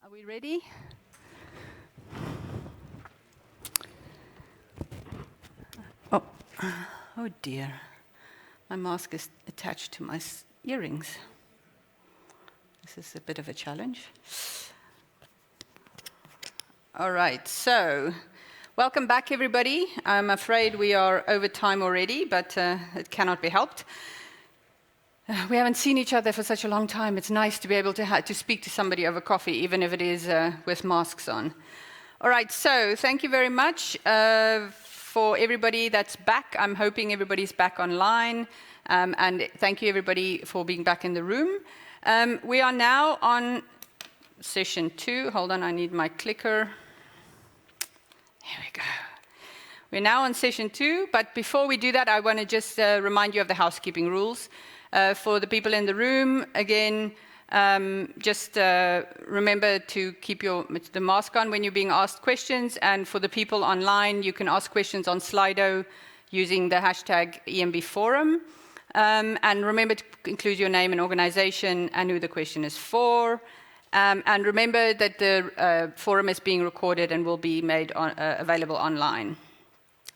Are we ready? Oh, oh dear. My mask is attached to my earrings. This is a bit of a challenge. All right, so welcome back, everybody. I'm afraid we are over time already, but it cannot be helped. We haven't seen each other for such a long time. It's nice to be able to speak to somebody over coffee, even if it is with masks on. All right, so thank you very much for everybody that's back. I'm hoping everybody's back online. And thank you, everybody, for being back in the room. We are now on session 2. Hold on, I need my clicker. Here we go. We're now on session 2, but before we do that, I want to just remind you of the housekeeping rules. For the people in the room, again, just remember to keep the mask on when you're being asked questions. And for the people online, you can ask questions on Slido using the hashtag EMB Forum. And remember to include your name and organization and who the question is for. And remember that the forum is being recorded and will be made available online.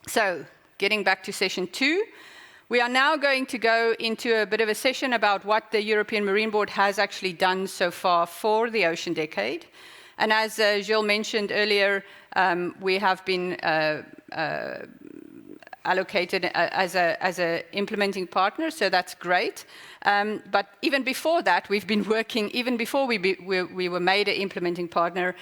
So, getting back to session 2. We are now going to go into a bit of a session about what the European Marine Board has actually done so far for the Ocean Decade. And as Gilles mentioned earlier, we have been allocated as a implementing partner, so that's great. But even before that, we've been working, even before we were made an implementing partner,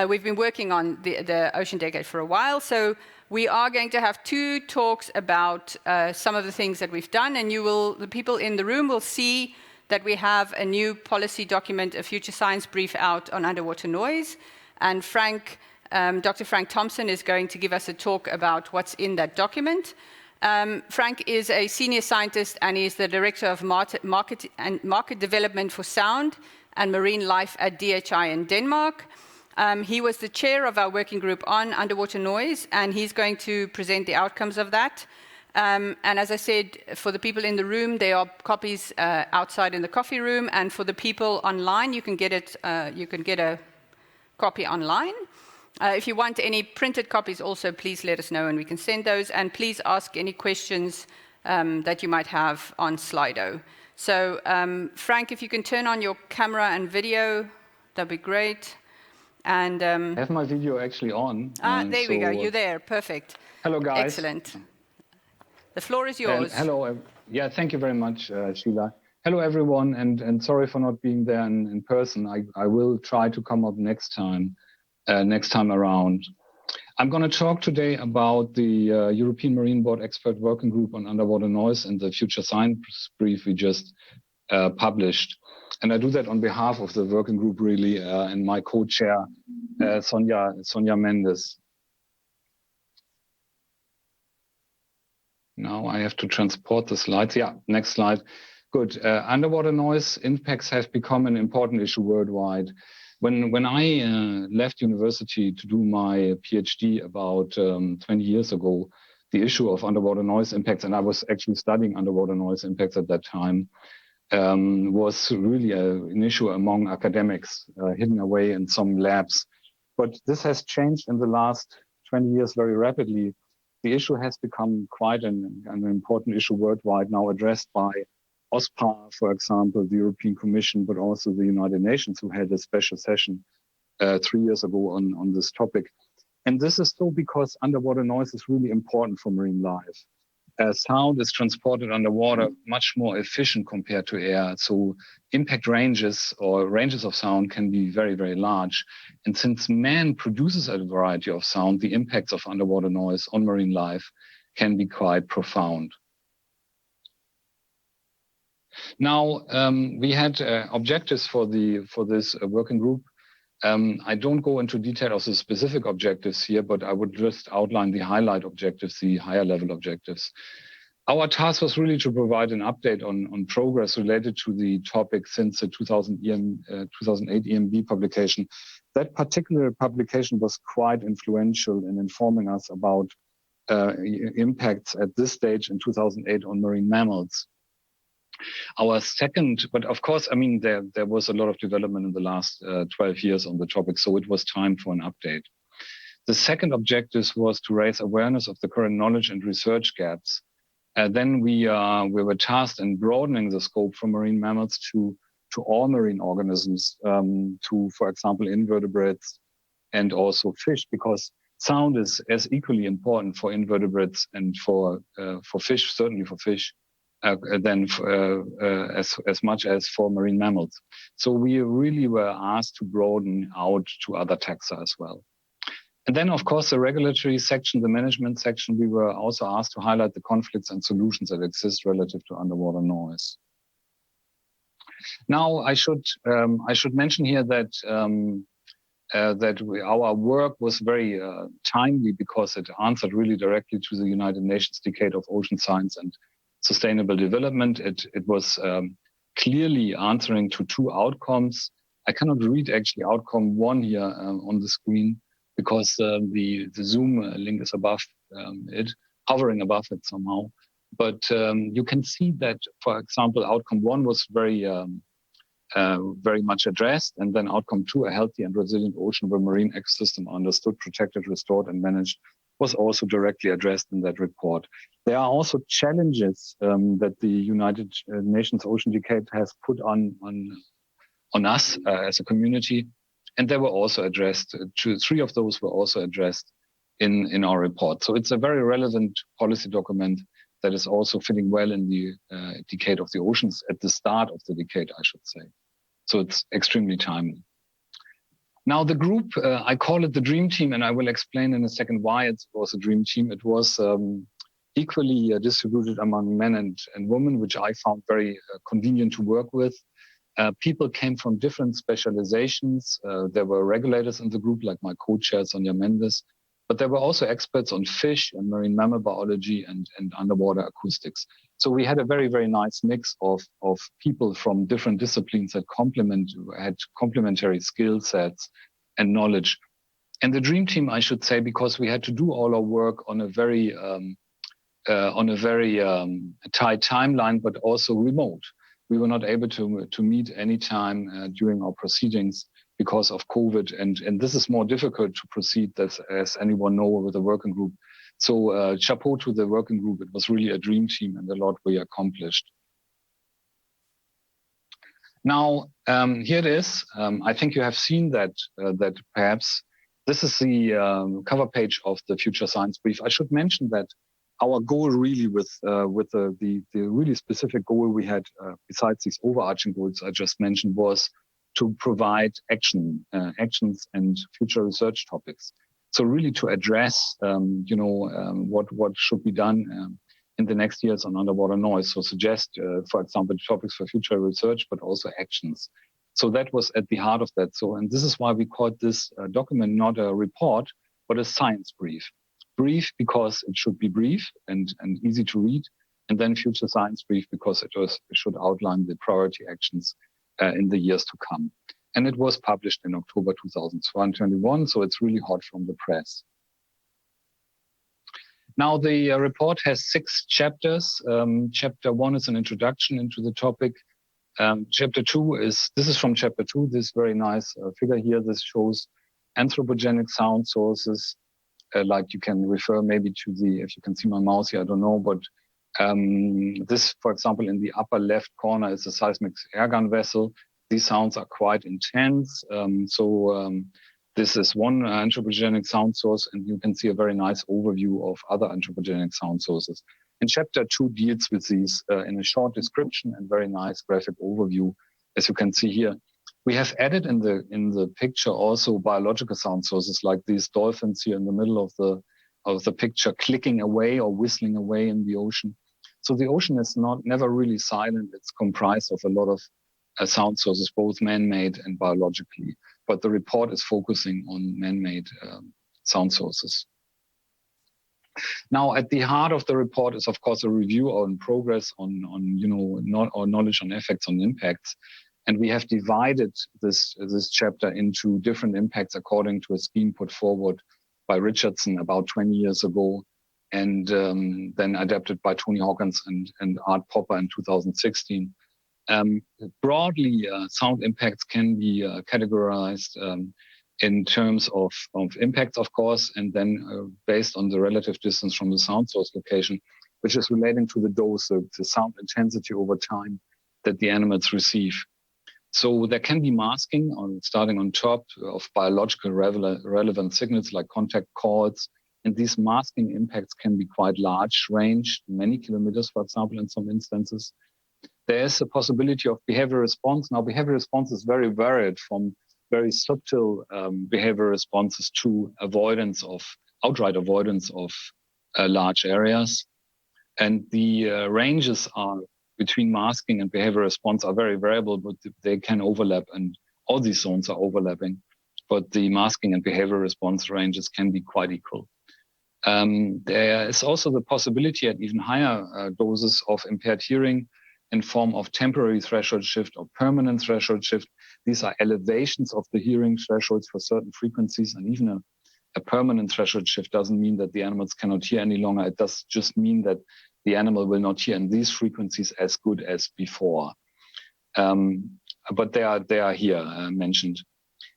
we've been working on the Ocean Decade for a while. So we are going to have 2 talks about some of the things that we've done, and the people in the room will see that we have a new policy document, a future science brief out on underwater noise. And Dr. Frank Thomsen is going to give us a talk about what's in that document. Frank is a senior scientist and he's the director of market development for sound and marine life at DHI in Denmark. He was the chair of our working group on underwater noise, and he's going to present the outcomes of that. And as I said, for the people in the room, there are copies outside in the coffee room, and for the people online, you can get a copy online. If you want any printed copies also, please let us know and we can send those. And please ask any questions that you might have on Slido. So, Frank, if you can turn on your camera and video, that'd be great. And I have my video actually on. There we go. You're there. Perfect. Hello, guys. Excellent. The floor is yours. Hello. Yeah, thank you very much, Sheila. Hello, everyone, and sorry for not being there in person. I will try to come up next time around. I'm going to talk today about the European Marine Board Expert Working Group on Underwater Noise and the Future Science Brief we just published. And I do that on behalf of the working group, really, and my co-chair, Sonia Mendes. Now I have to transport the slides. Yeah, next slide. Good. Underwater noise impacts have become an important issue worldwide. When I left university to do my PhD about 20 years ago, the issue of underwater noise impacts, and I was actually studying underwater noise impacts at that time, was really an issue among academics, hidden away in some labs. But this has changed in the last 20 years very rapidly. The issue has become quite an important issue worldwide, now addressed by OSPAR, for example, the European Commission, but also the United Nations, who had a special session 3 years ago on this topic. And this is so because underwater noise is really important for marine life. Sound is transported underwater much more efficient compared to air. So impact ranges or ranges of sound can be very, very large. And since man produces a variety of sound, the impacts of underwater noise on marine life can be quite profound. Now, we had objectives for this working group. I don't go into detail of the specific objectives here, but I would just outline the highlight objectives, the higher level objectives. Our task was really to provide an update on progress related to the topic since the 2008 EMB publication. That particular publication was quite influential in informing us about impacts at this stage in 2008 on marine mammals. Our second, but of course, I mean, there was a lot of development in the last 12 years on the topic, so it was time for an update. The second objective was to raise awareness of the current knowledge and research gaps. Then we were tasked in broadening the scope from marine mammals to all marine organisms, to, for example, invertebrates and also fish, because sound is as equally important for invertebrates and for fish, certainly for fish, than as much as for marine mammals. So we really were asked to broaden out to other taxa as well. And then, of course, the regulatory section, the management section, we were also asked to highlight the conflicts and solutions that exist relative to underwater noise. Now, I should mention here that our work was very timely because it answered really directly to the United Nations Decade of Ocean Science and Sustainable Development. It was clearly answering to two outcomes. I cannot read actually outcome 1 here on the screen, because the Zoom link is above it, hovering above it somehow. But you can see that, for example, outcome 1 was very much addressed, and then outcome 2, a healthy and resilient ocean where marine ecosystem understood, protected, restored, and managed, was also directly addressed in that report. There are also challenges that the United Nations Ocean Decade has put on us as a community. And they were also addressed. 3 of those were also addressed in our report. So it's a very relevant policy document that is also fitting well in the Decade of the Oceans, at the start of the decade, I should say. So it's extremely timely. Now the group, I call it the dream team, and I will explain in a second why it was a dream team. It was equally distributed among men and women, which I found very convenient to work with. People came from different specializations. There were regulators in the group, like my co-chair, Sonja Mendes, but there were also experts on fish and marine mammal biology and underwater acoustics. So we had a very, very nice mix of people from different disciplines that had complementary skill sets and knowledge. And the dream team, I should say, because we had to do all our work on a very tight timeline, but also remote. We were not able to meet any time during our proceedings because of COVID. And this is more difficult to proceed, as anyone knows, with a working group. So chapeau to the working group. It was really a dream team and a lot we accomplished. Now, here it is. I think you have seen that perhaps this is the cover page of the Future Science Brief. I should mention that our goal really with the really specific goal we had, besides these overarching goals I just mentioned, was to provide actions and future research topics. So really to address, what should be done in the next years on underwater noise. So suggest, for example, topics for future research, but also actions. So that was at the heart of that. So, and this is why we called this document not a report, but a science brief. Brief because it should be brief and easy to read, and then future science brief because it should outline the priority actions in the years to come. And it was published in October 2021, so it's really hot from the press. Now the report has 6 chapters. Chapter 1 is an introduction into the topic. Chapter 2 this is from chapter 2, this very nice figure here. This shows anthropogenic sound sources. Like you can refer maybe to if you can see my mouse here, I don't know, but this, for example, in the upper left corner is a seismic airgun vessel. These sounds are quite intense. This is one anthropogenic sound source, and you can see a very nice overview of other anthropogenic sound sources. And chapter 2 deals with these in a short description and very nice graphic overview, as you can see here. We have added in the picture also biological sound sources like these dolphins here in the middle of the picture, clicking away or whistling away in the ocean. So the ocean is never really silent. It's comprised of a lot of sound sources, both man-made and biologically. But the report is focusing on man-made sound sources. Now, at the heart of the report is, of course, a review on progress on knowledge on effects on impacts. And we have divided this chapter into different impacts according to a scheme put forward by Richardson about 20 years ago. and then adapted by Tony Hawkins and Art Popper in 2016. Broadly, sound impacts can be categorized in terms of impacts, of course, and then based on the relative distance from the sound source location, which is relating to the dose, the sound intensity over time that the animals receive. So there can be masking starting on top of biological relevant signals like contact calls. And these masking impacts can be quite large range, many kilometers, for example, in some instances. There is a possibility of behavior response. Now, behavior response is very varied, from very subtle behavior responses to outright avoidance of large areas. And the ranges are between masking and behavior response are very variable, but they can overlap, and all these zones are overlapping. But the masking and behavior response ranges can be quite equal. There is also the possibility at even higher doses of impaired hearing in form of temporary threshold shift or permanent threshold shift. These are elevations of the hearing thresholds for certain frequencies, and even a permanent threshold shift doesn't mean that the animals cannot hear any longer. It does just mean that the animal will not hear in these frequencies as good as before. But they are here mentioned.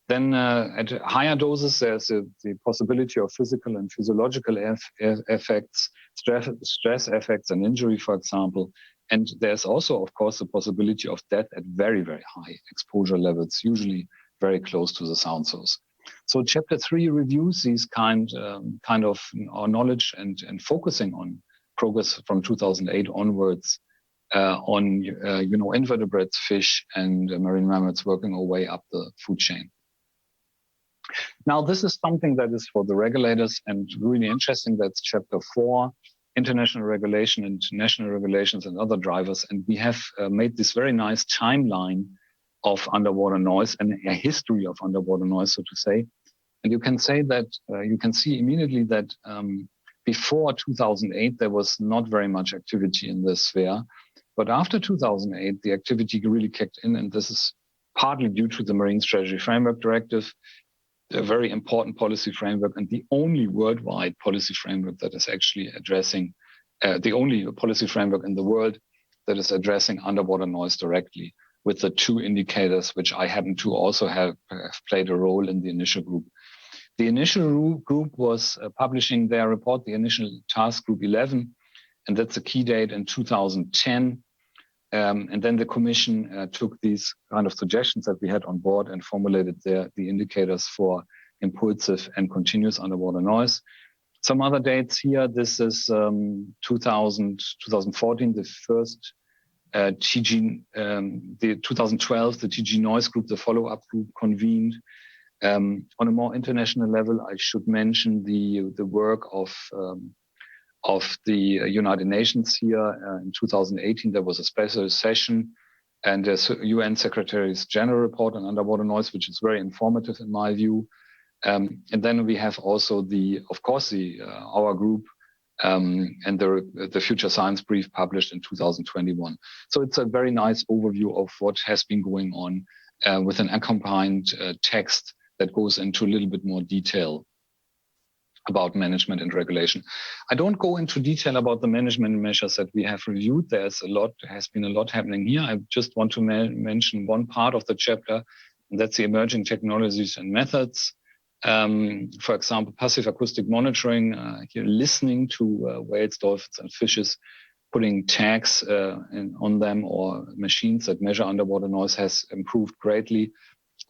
Then at higher doses, there's the possibility of physical and physiological effects, stress effects and injury, for example. And there's also, of course, the possibility of death at very, very high exposure levels, usually very close to the sound source. So chapter 3 reviews these kind of our knowledge and focusing on progress from 2008 onwards on invertebrates, fish, and marine mammals working our way up the food chain. Now, this is something that is for the regulators and really interesting. That's chapter 4, international regulation and national regulations and other drivers. And we have made this very nice timeline of underwater noise and a history of underwater noise, so to say. And you can say that you can see immediately that before 2008, there was not very much activity in this sphere. But after 2008, the activity really kicked in. And this is partly due to the Marine Strategy Framework Directive, a very important policy framework, and the only worldwide policy framework that is actually addressing, the only policy framework in the world that is addressing underwater noise directly, with the 2 indicators, which I happen to also have played a role in the initial group. The initial group was publishing their report, the initial task group 11, and that's a key date in 2010. And then the Commission took these kind of suggestions that we had on board and formulated the indicators for impulsive and continuous underwater noise. Some other dates here. This is 2014, the first TG, the 2012, the TG Noise Group, the follow-up group convened. On a more international level, I should mention the work of the United Nations here. In 2018, there was a special session and there's a UN Secretary's General report on underwater noise, which is very informative in my view. And then we have also our group and the Future Science Brief published in 2021. So it's a very nice overview of what has been going on with an accompanied text that goes into a little bit more detail about management and regulation. I don't go into detail about the management measures that we have reviewed. Has been a lot happening here. I just want to mention one part of the chapter, and that's the emerging technologies and methods. For example, passive acoustic monitoring, here listening to whales, dolphins, and fishes, putting tags on them, or machines that measure underwater noise, has improved greatly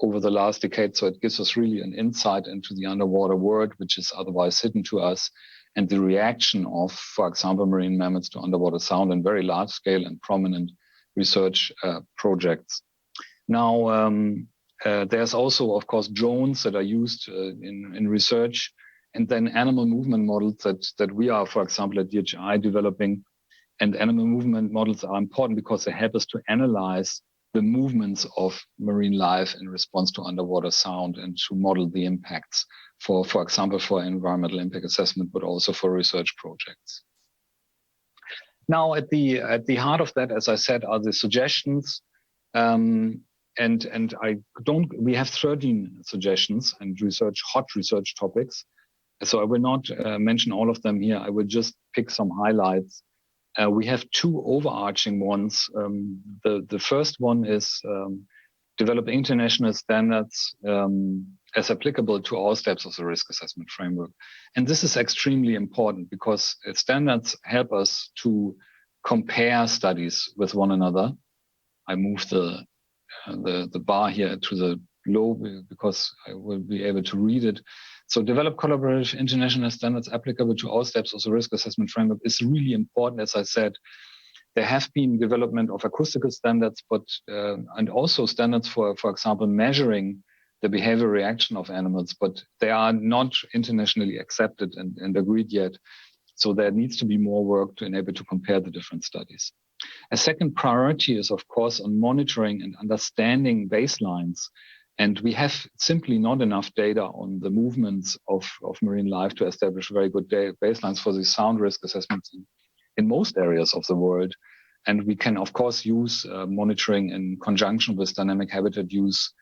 over the last decade. So it gives us really an insight into the underwater world, which is otherwise hidden to us, and the reaction of, for example, marine mammals to underwater sound in very large scale and prominent research projects. Now, there's also, of course, drones that are used in research, and then animal movement models that we are, for example, at DHI developing. And animal movement models are important because they help us to analyze the movements of marine life in response to underwater sound and to model the impacts for example, for environmental impact assessment, but also for research projects. Now, at the heart of that, as I said, are the suggestions. We have 13 suggestions and hot research topics. So I will not mention all of them here. I will just pick some highlights. We have two overarching ones. The first one is develop international standards as applicable to all steps of the risk assessment framework. And this is extremely important because standards help us to compare studies with one another. I move the bar here to the low because I will be able to read it. So develop collaborative international standards applicable to all steps of the risk assessment framework is really important. As I said, there have been development of acoustical standards, but and also standards for example, measuring the behavior reaction of animals, but they are not internationally accepted and agreed yet. So there needs to be more work to enable to compare the different studies. A second priority is, of course, on monitoring and understanding baselines. And we have simply not enough data on the movements of marine life to establish very good baselines for the sound risk assessments in most areas of the world. And we can, of course, use monitoring in conjunction with dynamic habitat use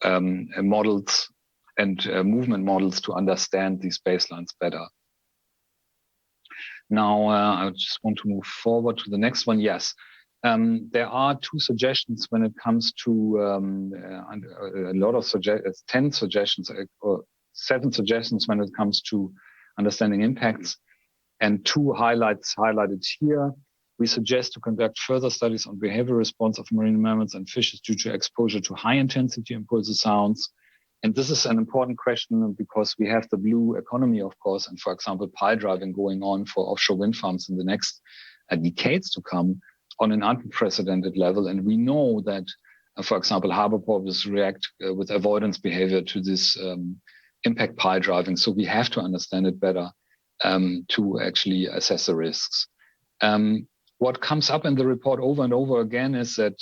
models and movement models to understand these baselines better. Now, I just want to move forward to the next one. Yes, there are two suggestions when it comes to a lot of 10 suggestions or 7 suggestions when it comes to understanding impacts, and two highlights highlighted here. We suggest to conduct further studies on behavior response of marine mammals and fishes due to exposure to high intensity impulsive sounds. And this is an important question because we have the blue economy, of course, and for example, pile driving going on for offshore wind farms in the next decades to come on an unprecedented level. And we know that, for example, harbor porpoises react with avoidance behavior to this impact pile driving. So we have to understand it better to actually assess the risks. What comes up in the report over and over again is that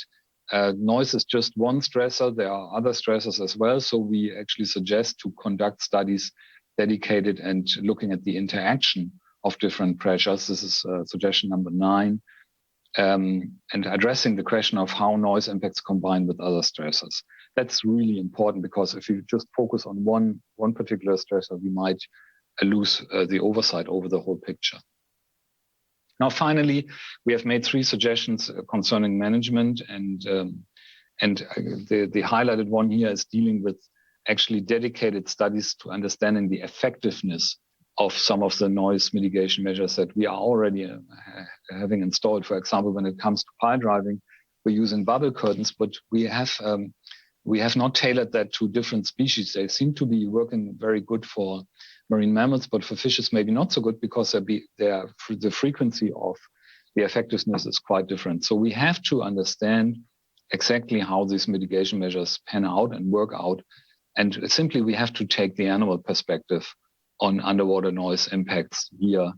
noise is just one stressor. There are other stressors as well. So we actually suggest to conduct studies dedicated and looking at the interaction of different pressures. This is suggestion number 9. And addressing the question of how noise impacts combine with other stressors. That's really important because if you just focus on one particular stressor, we might lose the oversight over the whole picture. Now, finally, we have made 3 suggestions concerning management, and the highlighted one here is dealing with actually dedicated studies to understanding the effectiveness of some of the noise mitigation measures that we are already having installed. For example, when it comes to pile driving, we're using bubble curtains, but we have not tailored that to different species. They seem to be working very good for marine mammals, but for fishes maybe not so good because the frequency of the effectiveness is quite different. So we have to understand exactly how these mitigation measures pan out and work out. And simply we have to take the animal perspective on underwater noise impacts here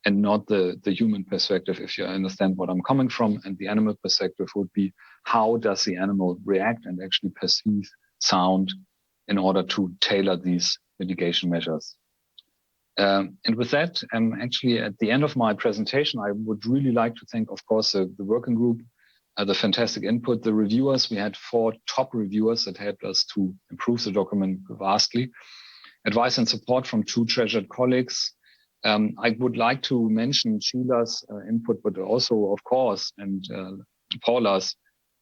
and not the human perspective, if you understand what I'm coming from. And the animal perspective would be, how does the animal react and actually perceive sound in order to tailor these mitigation measures. And with that, actually at the end of my presentation, I would really like to thank, of course, the working group, the fantastic input, the reviewers. We had 4 top reviewers that helped us to improve the document vastly. Advice and support from 2 treasured colleagues. I would like to mention Gilles' input, but also, of course, and Paula's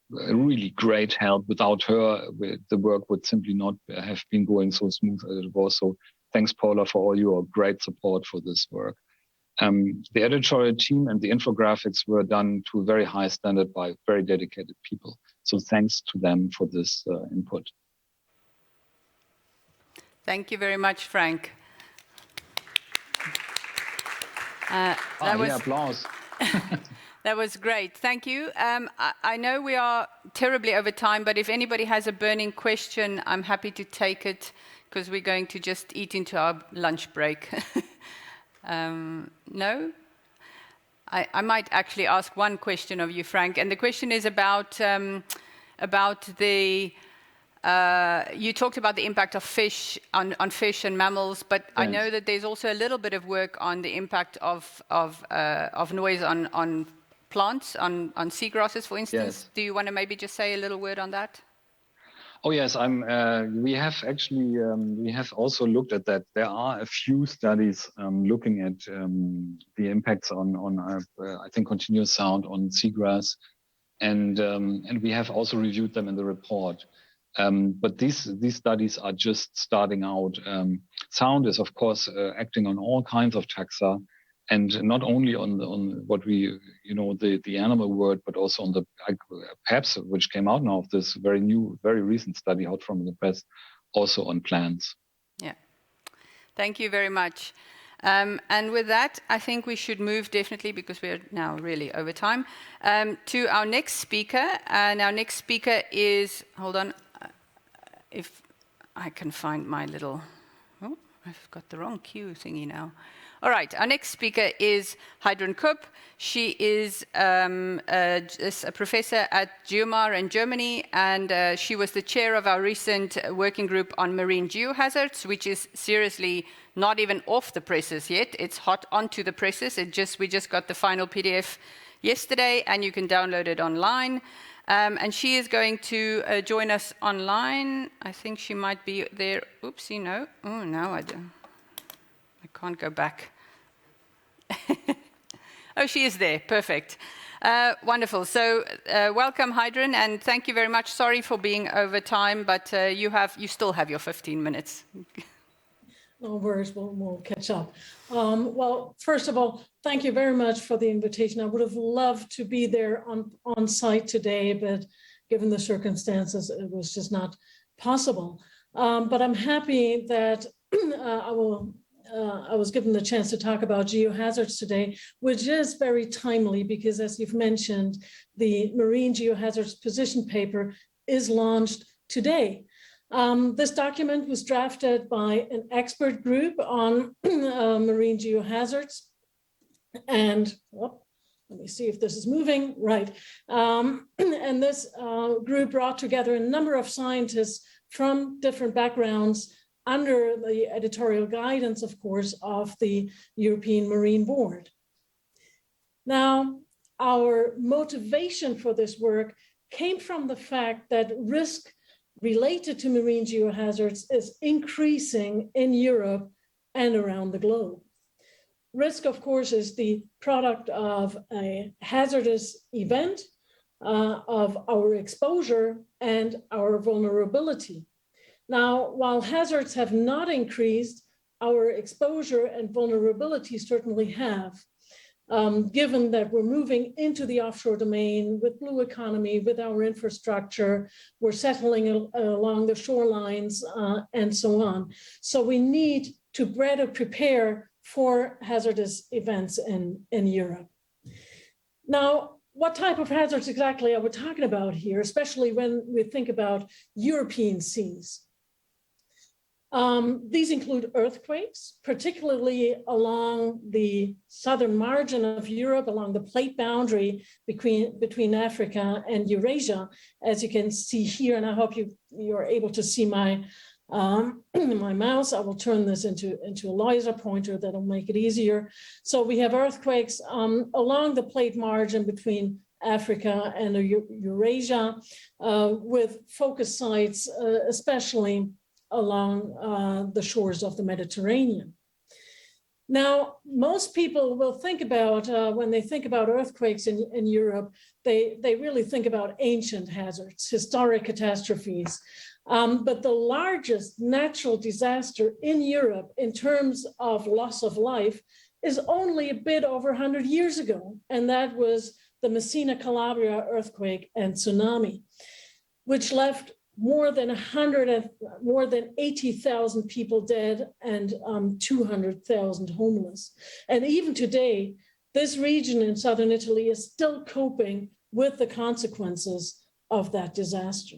really great help. Without her, the work would simply not have been going so smooth as it was. So thanks, Paula, for all your great support for this work. The editorial team and the infographics were done to a very high standard by very dedicated people. So thanks to them for this input. Thank you very much, Frank. Applause. That was great. Thank you. I know we are terribly over time, but if anybody has a burning question, I'm happy to take it because we're going to just eat into our lunch break. No? I might actually ask one question of you, Frank, and the question is about the... you talked about the impact of fish on fish and mammals, but yes. I know that there's also a little bit of work on the impact of noise on plants, on seagrasses, for instance. Yes. Do you want to maybe just say a little word on that? Oh yes, we have actually we have also looked at that. There are a few studies looking at the impacts on I think continuous sound on seagrass, and we have also reviewed them in the report. But these studies are just starting out. Sound is of course acting on all kinds of taxa, and not only on what we the animal world, but also on the PEPs, which came out now of this very recent study out from the press, also on plants. Yeah, thank you very much. And with that, I think we should move definitely, because we're now really over time, to our next speaker. And our next speaker is, hold on, if I can find my little, oh, I've got the wrong cue thingy now. All right, our next speaker is Heidrun Kopp. She is a professor at Geomar in Germany, and she was the chair of our recent working group on marine geohazards, which is seriously not even off the presses yet. It's hot onto the presses. We just got the final PDF yesterday, and you can download it online. And she is going to join us online. I think she might be there. Oopsie, no. Oh, no, I don't. I can't go back. Oh, she is there. Perfect. Wonderful. So welcome, Heidrun, and thank you very much. Sorry for being over time, but you still have your 15 minutes. No worries, we'll catch up. Well, first of all, thank you very much for the invitation. I would have loved to be there on site today, but given the circumstances, it was just not possible. But I'm happy that I was given the chance to talk about geohazards today, which is very timely because, as you've mentioned, the Marine Geohazards Position Paper is launched today. This document was drafted by an expert group on marine geohazards. And let me see if this is moving. Right. And this group brought together a number of scientists from different backgrounds under the editorial guidance, of course, of the European Marine Board. Now, our motivation for this work came from the fact that risk related to marine geohazards is increasing in Europe and around the globe. Risk, of course, is the product of a hazardous event, of our exposure and our vulnerability. Now, while hazards have not increased, our exposure and vulnerability certainly have. Given that we're moving into the offshore domain with blue economy, with our infrastructure, we're settling along the shorelines and so on. So we need to better prepare for hazardous events in Europe. Now, what type of hazards exactly are we talking about here, especially when we think about European seas? These include earthquakes, particularly along the southern margin of Europe, along the plate boundary between Africa and Eurasia, as you can see here. And I hope you're able to see my my mouse. I will turn this into a laser pointer that'll make it easier. So we have earthquakes along the plate margin between Africa and Eurasia, with focus sites, especially along the shores of the Mediterranean. Now, most people will think about, when they think about earthquakes in Europe, they really think about ancient hazards, historic catastrophes. But the largest natural disaster in Europe in terms of loss of life is only a bit over 100 years ago, and that was the Messina Calabria earthquake and tsunami, which left more than 80,000 people dead and 200,000 homeless. And even today, this region in southern Italy is still coping with the consequences of that disaster.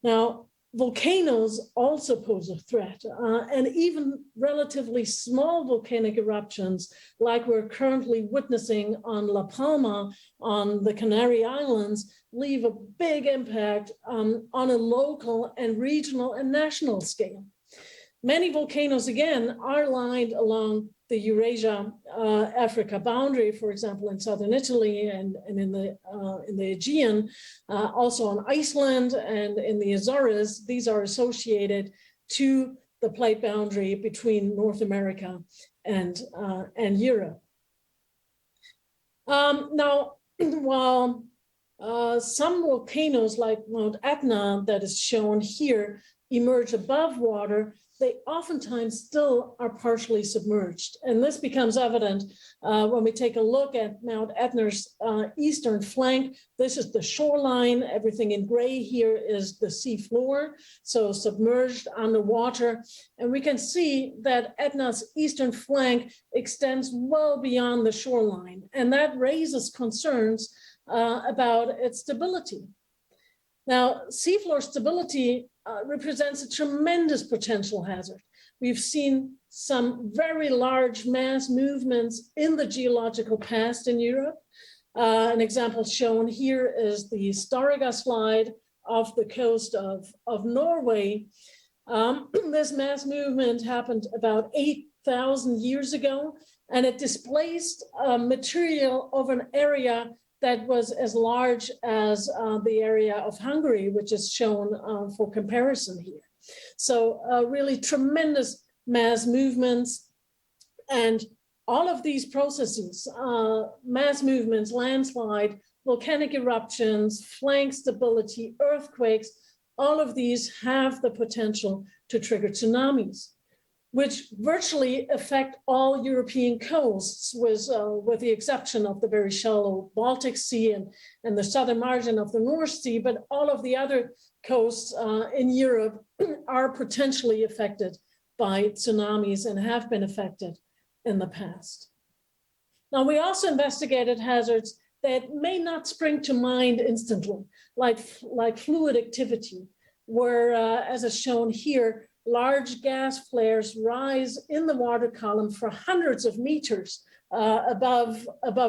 Now, volcanoes also pose a threat, and even relatively small volcanic eruptions, like we're currently witnessing on La Palma on the Canary Islands, leave a big impact on a local and regional and national scale. Many volcanoes, again, are lined along the Eurasia-Africa boundary, for example, in southern Italy and in the Aegean, also on Iceland and in the Azores. These are associated to the plate boundary between North America and Europe. Now, while some volcanoes like Mount Etna, that is shown here, emerge above water, they oftentimes still are partially submerged. And this becomes evident when we take a look at Mount Etna's eastern flank. This is the shoreline. Everything in gray here is the sea floor, so submerged underwater. And we can see that Etna's eastern flank extends well beyond the shoreline. And that raises concerns about its stability. Now, seafloor stability represents a tremendous potential hazard. We've seen some very large mass movements in the geological past in Europe. An example shown here is the Staraga slide off the coast of Norway. This mass movement happened about 8,000 years ago, and it displaced material of an area that was as large as the area of Hungary, which is shown for comparison here. So really tremendous mass movements. And all of these processes, mass movements, landslide, volcanic eruptions, flank stability, earthquakes, all of these have the potential to trigger tsunamis, which virtually affect all European coasts, with the exception of the very shallow Baltic Sea and the southern margin of the North Sea, but all of the other coasts in Europe are potentially affected by tsunamis and have been affected in the past. Now, we also investigated hazards that may not spring to mind instantly, like fluid activity, where, as is shown here, large gas flares rise in the water column for hundreds of meters above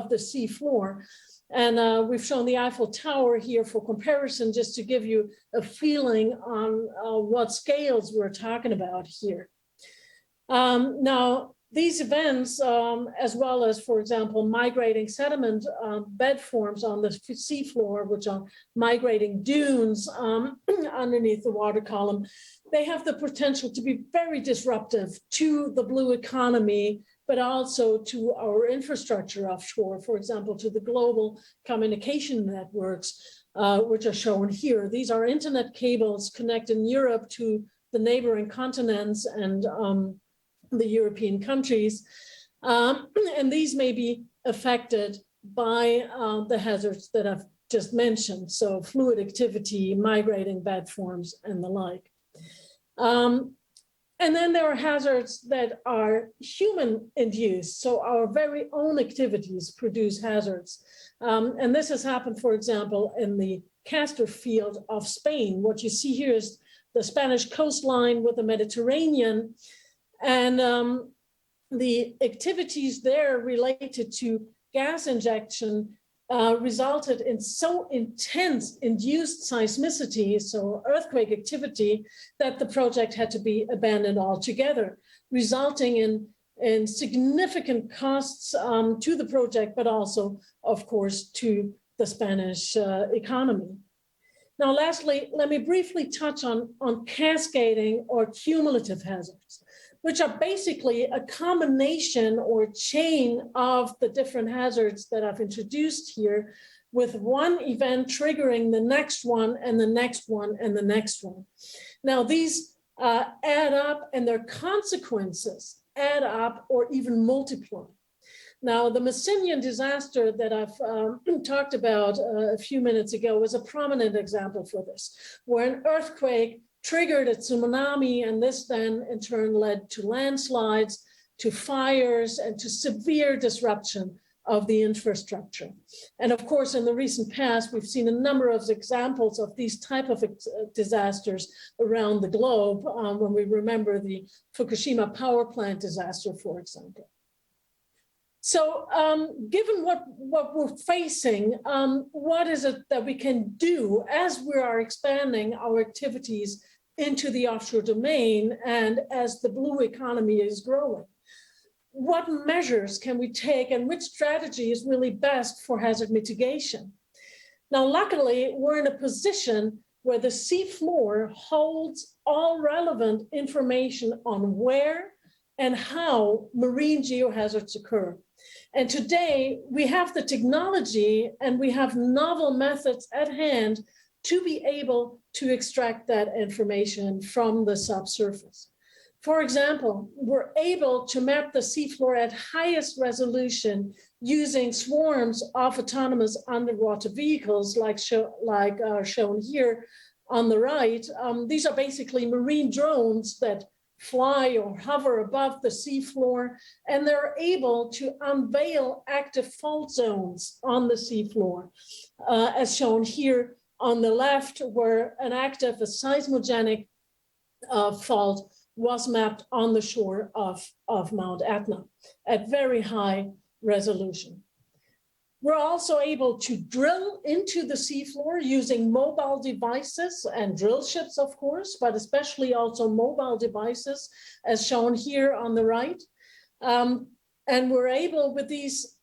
the sea floor. And we've shown the Eiffel Tower here for comparison, just to give you a feeling on what scales we're talking about here. Now, these events, as well as, for example, migrating sediment bed forms on the seafloor, which are migrating dunes underneath the water column, they have the potential to be very disruptive to the blue economy, but also to our infrastructure offshore, for example, to the global communication networks, which are shown here. These are internet cables connecting Europe to the neighboring continents and the European countries. And these may be affected by the hazards that I've just mentioned. So fluid activity, migrating bed forms, and the like. And then there are hazards that are human induced. So our very own activities produce hazards. And this has happened, for example, in the Castor field of Spain. What you see here is the Spanish coastline with the Mediterranean. And the activities there related to gas injection resulted in so intense induced seismicity, so earthquake activity, that the project had to be abandoned altogether, resulting in significant costs to the project, but also, of course, to the Spanish economy. Now, lastly, let me briefly touch on cascading or cumulative hazards, which are basically a combination or chain of the different hazards that I've introduced here, with one event triggering the next one and the next one and the next one. Now, these add up, and their consequences add up or even multiply. Now, the Messinian disaster that I've talked about a few minutes ago was a prominent example for this, where an earthquake triggered a tsunami, and this then in turn led to landslides, to fires, and to severe disruption of the infrastructure. And of course, in the recent past, we've seen a number of examples of these type of disasters around the globe, when we remember the Fukushima power plant disaster, for example. So given what we're facing, what is it that we can do as we are expanding our activities into the offshore domain and as the blue economy is growing. What measures can we take and which strategy is really best for hazard mitigation? Now, luckily, we're in a position where the seafloor holds all relevant information on where and how marine geohazards occur. And today, we have the technology and we have novel methods at hand to be able to extract that information from the subsurface. For example, we're able to map the seafloor at highest resolution using swarms of autonomous underwater vehicles like shown here on the right. These are basically marine drones that fly or hover above the seafloor, and they're able to unveil active fault zones on the seafloor, as shown here on the left, where a seismogenic fault was mapped on the shore of Mount Etna at very high resolution. We're also able to drill into the seafloor using mobile devices and drill ships, of course, but especially also mobile devices, as shown here on the right. And we're able, with these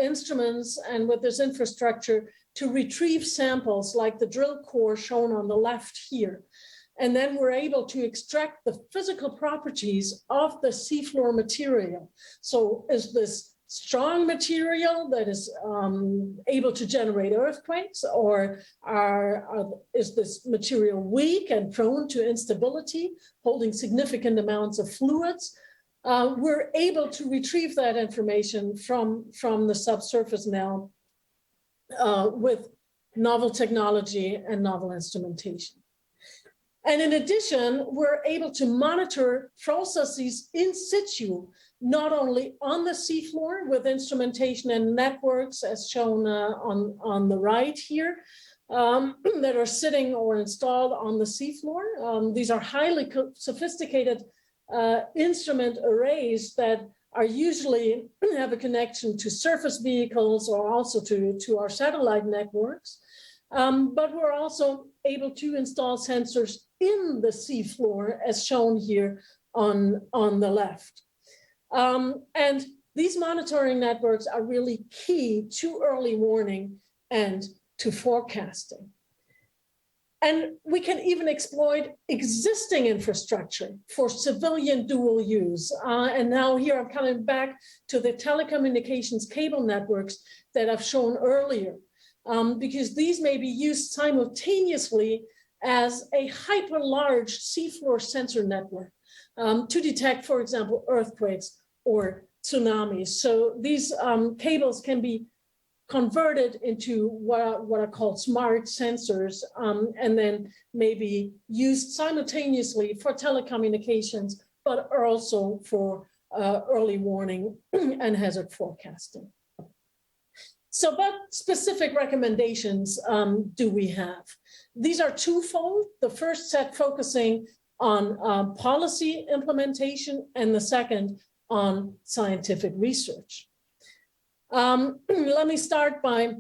instruments and with this infrastructure, to retrieve samples like the drill core shown on the left here. And then we're able to extract the physical properties of the seafloor material. So is this strong material that is able to generate earthquakes, or is this material weak and prone to instability, holding significant amounts of fluids? We're able to retrieve that information from the subsurface now with novel technology and novel instrumentation. And in addition, we're able to monitor processes in situ, not only on the seafloor with instrumentation and networks, as shown on the right here, that are sitting or installed on the seafloor. These are highly sophisticated instrument arrays that are usually have a connection to surface vehicles or also to our satellite networks. But we're also able to install sensors in the seafloor, as shown here on the left. And these monitoring networks are really key to early warning and to forecasting. And we can even exploit existing infrastructure for civilian dual use. And now here I'm coming back to the telecommunications cable networks that I've shown earlier, because these may be used simultaneously as a hyper large seafloor sensor network to detect, for example, earthquakes or tsunamis. So these cables can be converted into what are called smart sensors, and then maybe used simultaneously for telecommunications, but also for early warning and hazard forecasting. So what specific recommendations do we have? These are twofold. The first set focusing on policy implementation, and the second on scientific research. Let me start by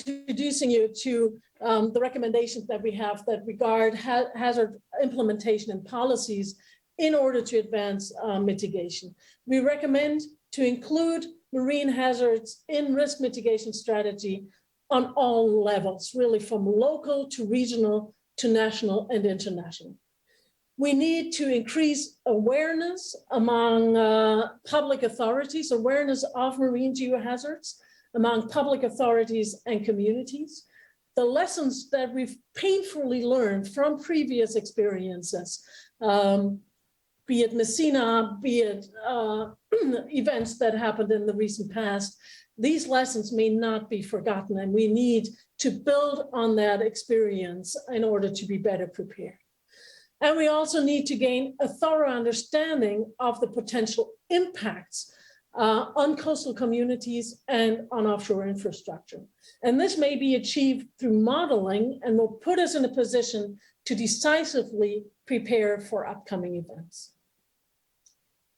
introducing you to the recommendations that we have that regard hazard implementation and policies in order to advance mitigation. We recommend to include marine hazards in risk mitigation strategy on all levels, really from local to regional to national and international. We need to increase awareness among public authorities, awareness of marine geohazards among public authorities and communities. The lessons that we've painfully learned from previous experiences, be it Messina, be it events that happened in the recent past, these lessons may not be forgotten, and we need to build on that experience in order to be better prepared. And we also need to gain a thorough understanding of the potential impacts on coastal communities and on offshore infrastructure. And this may be achieved through modeling and will put us in a position to decisively prepare for upcoming events.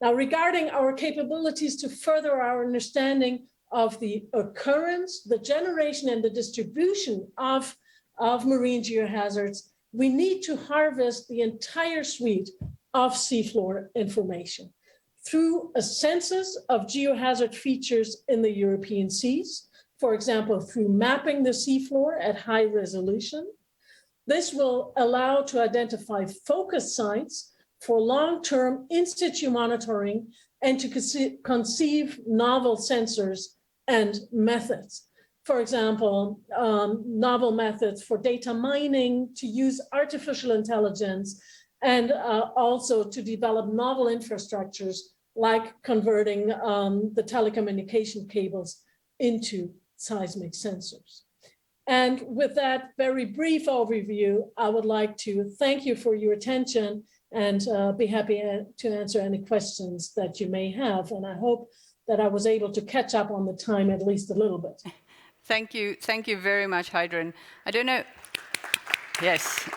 Now, regarding our capabilities to further our understanding of the occurrence, the generation, and the distribution of marine geohazards, we need to harvest the entire suite of seafloor information through a census of geohazard features in the European seas, for example, through mapping the seafloor at high resolution. This will allow to identify focus sites for long-term in-situ monitoring and to conceive novel sensors and methods. For example, novel methods for data mining, to use artificial intelligence, and also to develop novel infrastructures like converting the telecommunication cables into seismic sensors. And with that very brief overview, I would like to thank you for your attention and be happy to answer any questions that you may have. And I hope that I was able to catch up on the time at least a little bit. Thank you very much, Heidrun. I don't know, yes.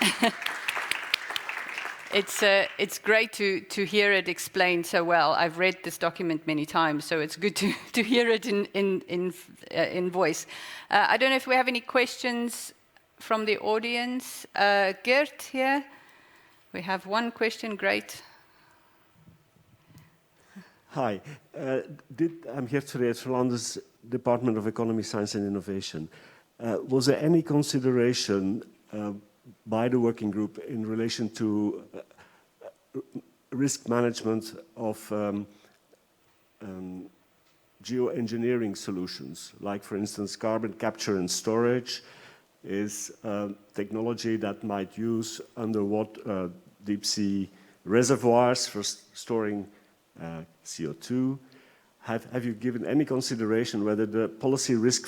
It's great to hear it explained so well. I've read this document many times, so it's good to hear it in voice. I don't know if we have any questions from the audience. Gert here, we have one question. Great. Hi, I'm here today at Rolande's Department of Economy, Science and Innovation. Was there any consideration by the working group in relation to risk management of geoengineering solutions, like, for instance, carbon capture and storage is technology that might use underwater deep sea reservoirs for storing CO2. Have you given any consideration whether the policy risk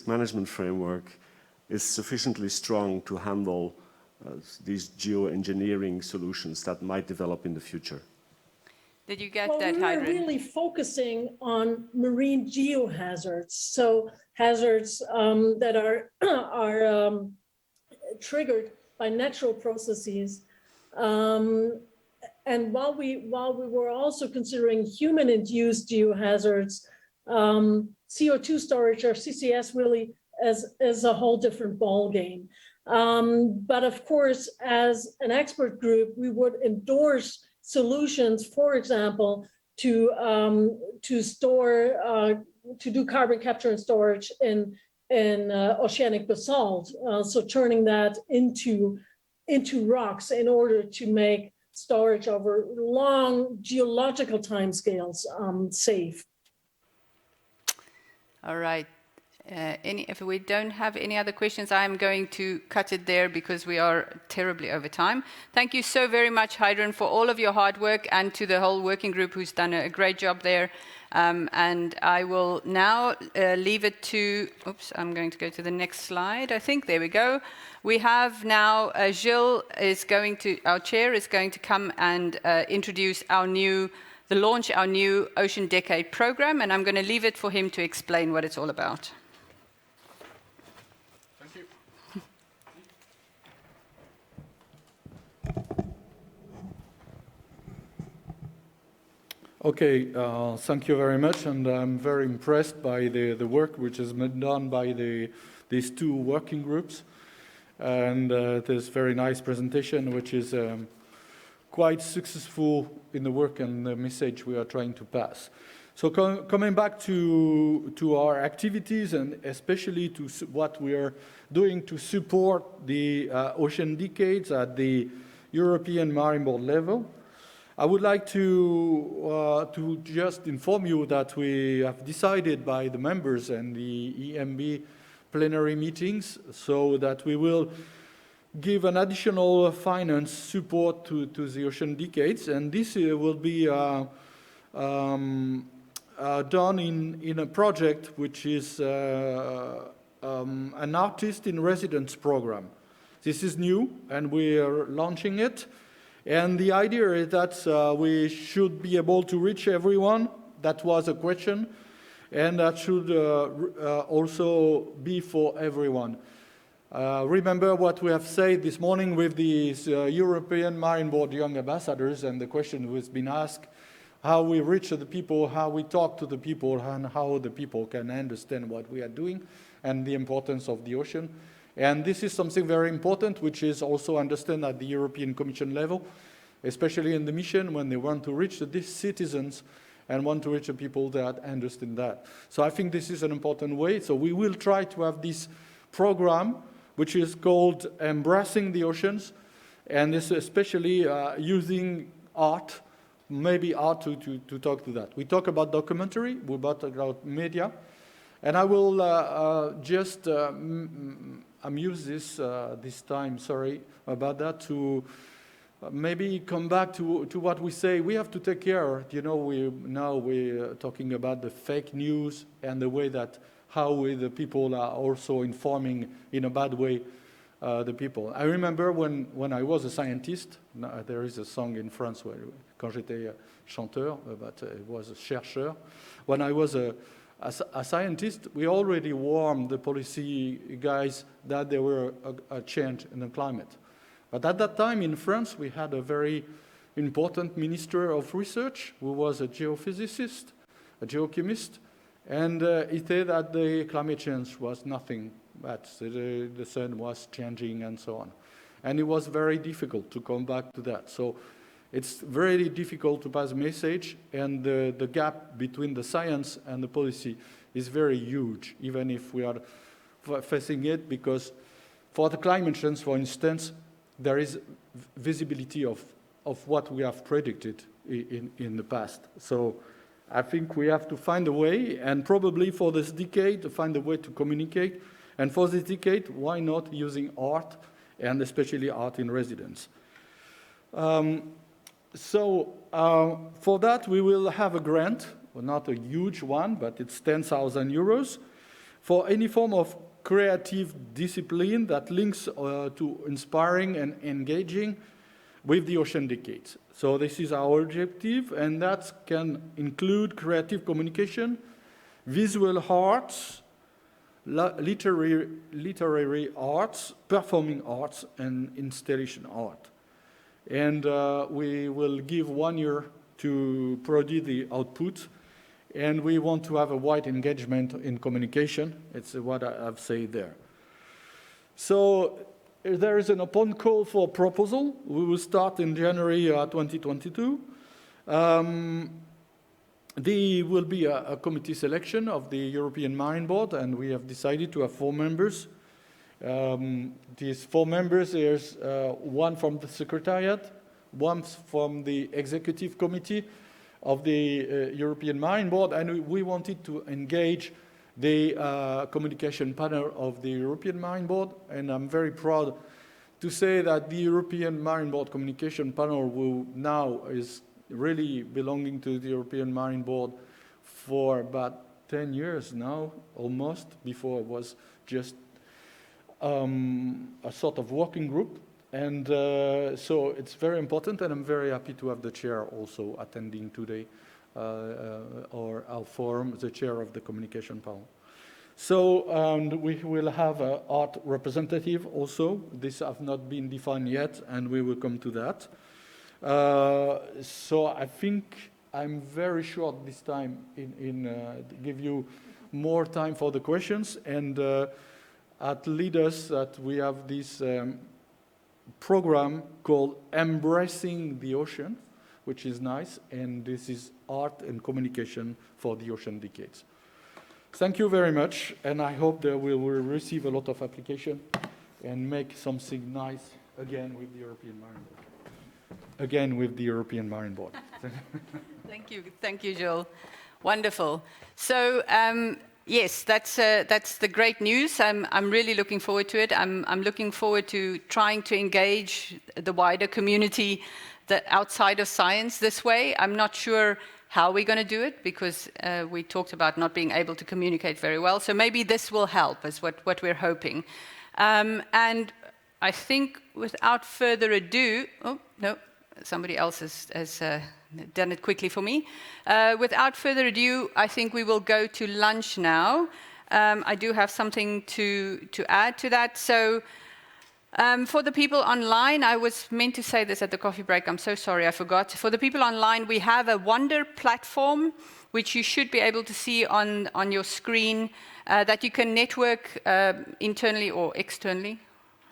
management framework is sufficiently strong to handle these geoengineering solutions that might develop in the future? Did you get that, Heidrun? We're really focusing on marine geohazards, so hazards that are triggered by natural processes. And while we were also considering human-induced geohazards, CO2 storage, or CCS, really as a whole different ballgame. But of course, as an expert group, we would endorse solutions, for example, to do carbon capture and storage in oceanic basalt. So turning that into rocks in order to make storage over long geological timescales safe. All right. If we don't have any other questions, I'm going to cut it there because we are terribly over time. Thank you so very much, Heidrun, for all of your hard work, and to the whole working group who's done a great job there. And I will now leave it to, I'm going to go to the next slide. I think, there we go. We have now, Gilles our chair, is going to come and introduce launch our new Ocean Decade program, and I'm going to leave it for him to explain what it's all about. Thank you. Okay, thank you very much, and I'm very impressed by the work which has been done by these two working groups, and this very nice presentation, which is quite successful in the work and the message we are trying to pass. So coming back to our activities, and especially to what we are doing to support the Ocean Decades at the European Marine Board level, I would like to just inform you that we have decided by the members and the EMB plenary meetings, so that we will give an additional finance support to the Ocean Decades, and this will be done in a project which is an artist in residence program. This is new, and we are launching it, and the idea is that we should be able to reach everyone. That was a question, and that should also be for everyone. Remember what we have said this morning with these European Marine Board Young Ambassadors, and the question has been asked, how we reach the people, how we talk to the people, and how the people can understand what we are doing and the importance of the ocean. And this is something very important, which is also understood at the European Commission level, especially in the mission when they want to reach the citizens and want to reach the people that understand that. So I think this is an important way. So we will try to have this program, which is called Embracing the Oceans, and this especially using art, maybe art to talk to that. We talk about documentary, we talk about media, and I will just amuse this time, sorry about that, to maybe come back to what we say. We have to take care, you know, we're talking about the fake news and the way that how the people are also informing in a bad way the people. I remember when I was a scientist, there is a song in France where, quand j'étais chanteur, but it was a chercheur. When I was a scientist, we already warned the policy guys that there were a change in the climate. But at that time in France, we had a very important minister of research who was a geophysicist, a geochemist, and he said that the climate change was nothing, that the sun was changing and so on. And it was very difficult to come back to that. So it's very difficult to pass a message, and the gap between the science and the policy is very huge, even if we are facing it, because for the climate change, for instance, there is visibility of what we have predicted in the past. So I think we have to find a way, and probably for this decade, to find a way to communicate. And for this decade, why not using art, and especially art in residence? So for that, we will have a grant, well, not a huge one, but it's 10,000 euros, for any form of creative discipline that links to inspiring and engaging with the ocean decades. So this is our objective, and that can include creative communication, visual arts, literary arts, performing arts, and installation art. And we will give 1 year to produce the output, and we want to have a wide engagement in communication. It's what I've said there. So there is an open call for proposal. We will start in January 2022. There will be a committee selection of the European Marine Board, and we have decided to have 4 members. These 4 members, there's one from the Secretariat, one from the Executive Committee of the European Marine Board, and we wanted to engage the communication panel of the European Marine Board, and I'm very proud to say that the European Marine Board communication panel who now is really belonging to the European Marine Board for about 10 years now, almost. Before it was just a sort of working group. And so it's very important, and I'm very happy to have the chair also attending today, or our forum, the chair of the communication panel. So we will have an art representative also. This have not been defined yet, and we will come to that. So I think I'm very short this time in give you more time for the questions, and at Leaders that we have this program called Embracing the Ocean, which is nice, and this is art and communication for the ocean decades. Thank you very much, and I hope that we will receive a lot of application and make something nice again with the European Marine Board. Again with the European Marine Board. Thank you, Gilles. Wonderful. So yes, that's the great news. I'm really looking forward to it. I'm looking forward to trying to engage the wider community outside of science this way. I'm not sure how we're going to do it, because we talked about not being able to communicate very well. So maybe this will help, is what we're hoping. And I think without further ado, oh, no, somebody else has done it quickly for me. Without further ado, I think we will go to lunch now. I do have something to add to that. So for the people online, I was meant to say this at the coffee break. I'm so sorry, I forgot. For the people online, we have a Wonder platform, which you should be able to see on your screen. that you can network internally or externally.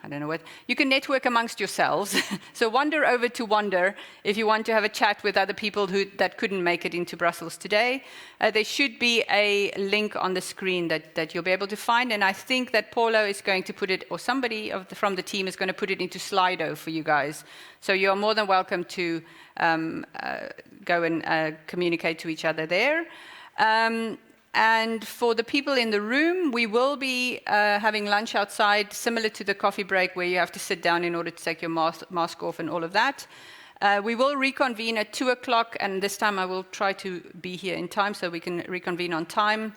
I don't know what. You can network amongst yourselves. So wander over to Wander if you want to have a chat with other people that couldn't make it into Brussels today. There should be a link on the screen that you'll be able to find. And I think that Paulo is going to put it, or somebody from the team is going to put it into Slido for you guys. So you're more than welcome to go and communicate to each other there. And for the people in the room, we will be having lunch outside, similar to the coffee break, where you have to sit down in order to take your mask off and all of that. We will reconvene at 2 o'clock, and this time I will try to be here in time so we can reconvene on time.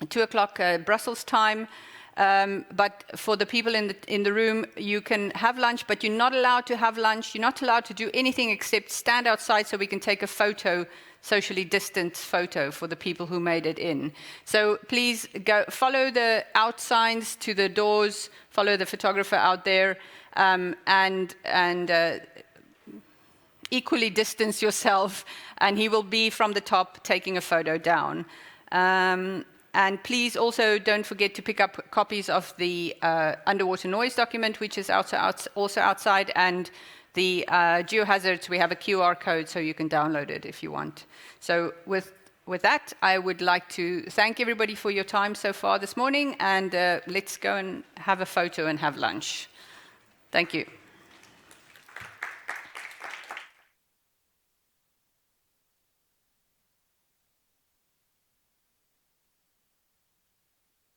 2 o'clock Brussels time. But for the people in the room, you can have lunch, but you're not allowed to have lunch. You're not allowed to do anything except stand outside so we can take a photo, socially distant photo for the people who made it in. So please go follow the out signs to the doors, follow the photographer out there, and equally distance yourself, and he will be from the top taking a photo down. And please also don't forget to pick up copies of the underwater noise document, which is also outside, and the Geohazards. We have a QR code, so you can download it if you want. So with that, I would like to thank everybody for your time so far this morning, and let's go and have a photo and have lunch. Thank you.